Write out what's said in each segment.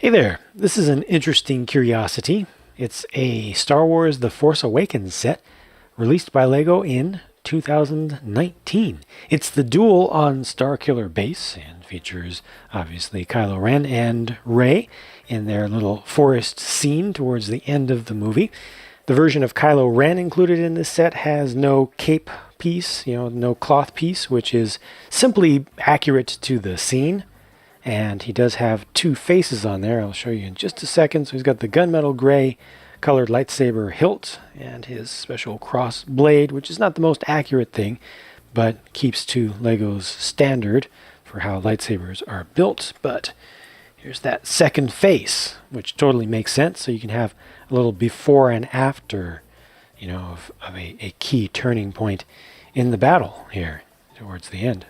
Hey there, this is an interesting curiosity. It's a Star Wars The Force Awakens set released by LEGO in 2019. It's the Duel on Starkiller Base and features obviously Kylo Ren and Rey in their little forest scene towards the end of the movie. The version of Kylo Ren included in this set has no cape piece, no cloth piece, which is simply accurate to the scene. And he does have two faces on there. I'll show you in just a second. So he's got the gunmetal gray colored lightsaber hilt and his special cross blade, which is not the most accurate thing, but keeps to LEGO's standard for how lightsabers are built. But here's that second face, which totally makes sense. So you can have a little before and after, of a key turning point in the battle here towards the end.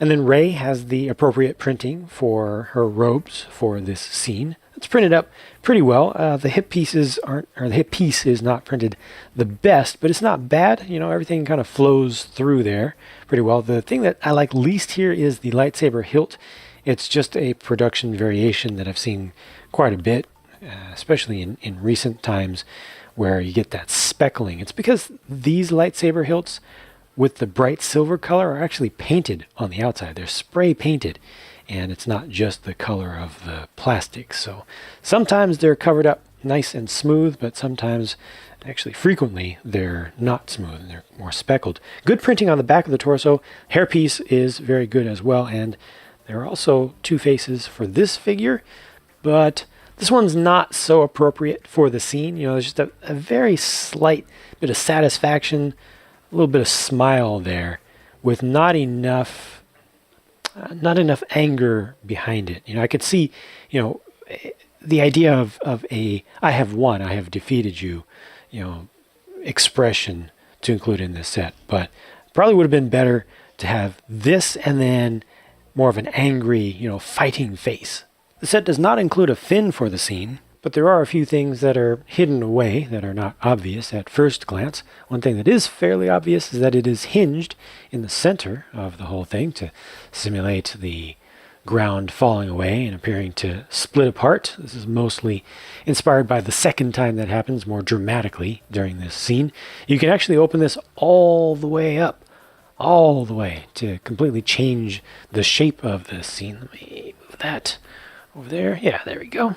And then Rey has the appropriate printing for her robes for this scene. It's printed up pretty well. The hip piece is not printed the best, but it's not bad. Everything kind of flows through there pretty well. The thing that I like least here is the lightsaber hilt. It's just a production variation that I've seen quite a bit, especially in recent times, where you get that speckling. It's because these lightsaber hilts with the bright silver color are actually painted on the outside. They're spray painted, and it's not just the color of the plastic. So sometimes they're covered up nice and smooth, but sometimes, actually frequently, they're not smooth and they're more speckled. Good printing on the back of the torso. Hairpiece is very good as well, and there are also two faces for this figure, but this one's not so appropriate for the scene. There's just a very slight bit of satisfaction, a little bit of smile there, with not enough anger behind it. I could see, the idea of a "I have defeated you," expression to include in this set. But probably would have been better to have this and then more of an angry, fighting face. The set does not include a fin for the scene, but there are a few things that are hidden away that are not obvious at first glance. One thing that is fairly obvious is that it is hinged in the center of the whole thing to simulate the ground falling away and appearing to split apart. This is mostly inspired by the second time that happens more dramatically during this scene. You can actually open this all the way up, all the way, to completely change the shape of the scene. Let me move that over there. Yeah, there we go.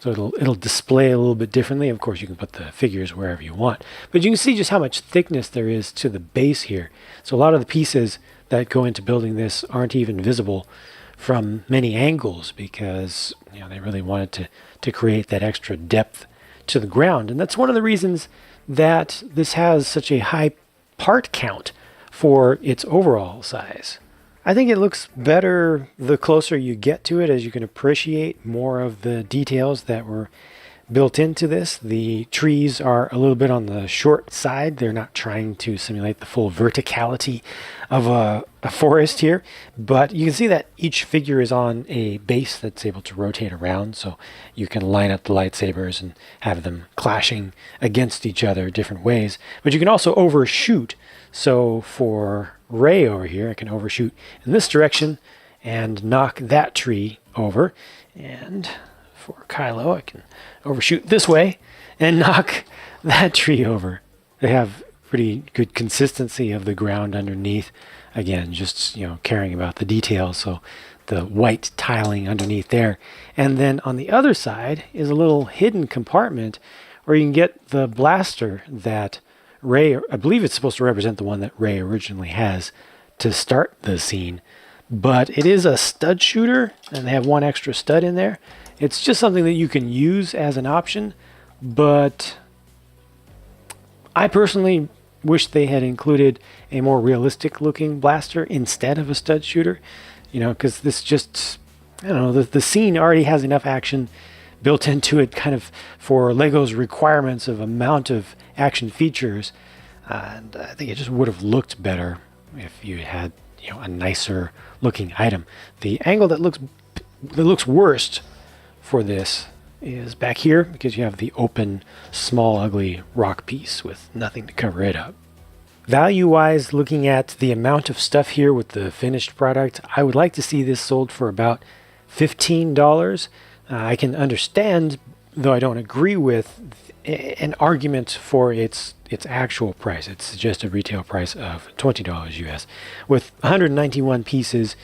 So it'll display a little bit differently. Of course, you can put the figures wherever you want, but you can see just how much thickness there is to the base here. So a lot of the pieces that go into building this aren't even visible from many angles because they really wanted to create that extra depth to the ground. And that's one of the reasons that this has such a high part count for its overall size. I think it looks better the closer you get to it, as you can appreciate more of the details that were built into this. The trees are a little bit on the short side. They're not trying to simulate the full verticality of a forest here, but you can see that each figure is on a base that's able to rotate around, so you can line up the lightsabers and have them clashing against each other different ways. But you can also overshoot. So for Rey over here, I can overshoot in this direction and knock that tree over. And for Kylo, I can overshoot this way and knock that tree over. They have pretty good consistency of the ground underneath. Again, just caring about the details. So the white tiling underneath there. And then on the other side is a little hidden compartment where you can get the blaster that Rey, I believe it's supposed to represent the one that Rey originally has to start the scene, but it is a stud shooter and they have one extra stud in there. It's just something that you can use as an option, but I personally wish they had included a more realistic looking blaster instead of a stud shooter, because this just, the scene already has enough action built into it kind of for LEGO's requirements of amount of action features, and I think it just would have looked better if you had a nicer looking item. The angle that looks worst for this is back here because you have the open small ugly rock piece with nothing to cover it up. Value wise, looking at the amount of stuff here with the finished product, I would like to see this sold for about $15. I can understand, though I don't agree with an argument for its actual price. It's just a retail price of $20 US with 191 pieces,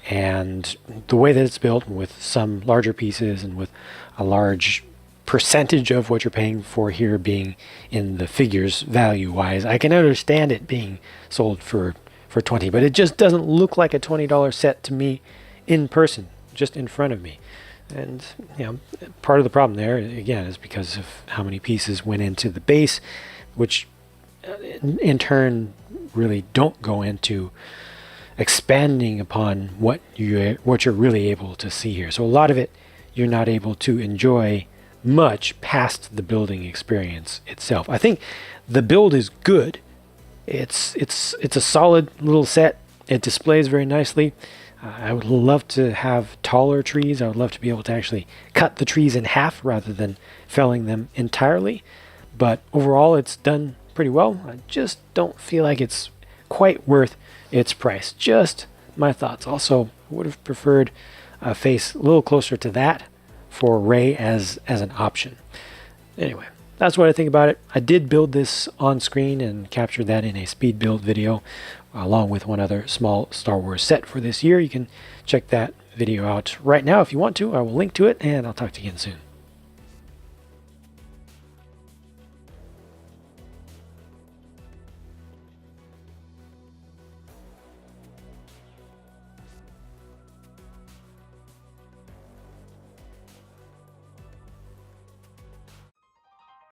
and the way that it's built with some larger pieces and with a large percentage of what you're paying for here being in the figures value wise, I can understand it being sold for 20, but it just doesn't look like a $20 set to me in person, just in front of me. And part of the problem there again is because of how many pieces went into the base, which in turn really don't go into expanding upon what you're really able to see here. So a lot of it you're not able to enjoy much past the building experience itself. I think the build is good. It's a solid little set. It displays very nicely. I would love to have taller trees. I would love to be able to actually cut the trees in half rather than felling them entirely. But overall, it's done pretty well. I just don't feel like it's quite worth its price. Just my thoughts. Also, I would have preferred a face a little closer to that for Rey as an option. Anyway, that's what I think about it. I did build this on screen and captured that in a speed build video along with one other small Star Wars set for this year. You can check that video out right now if you want to. I will link to it, and I'll talk to you again soon.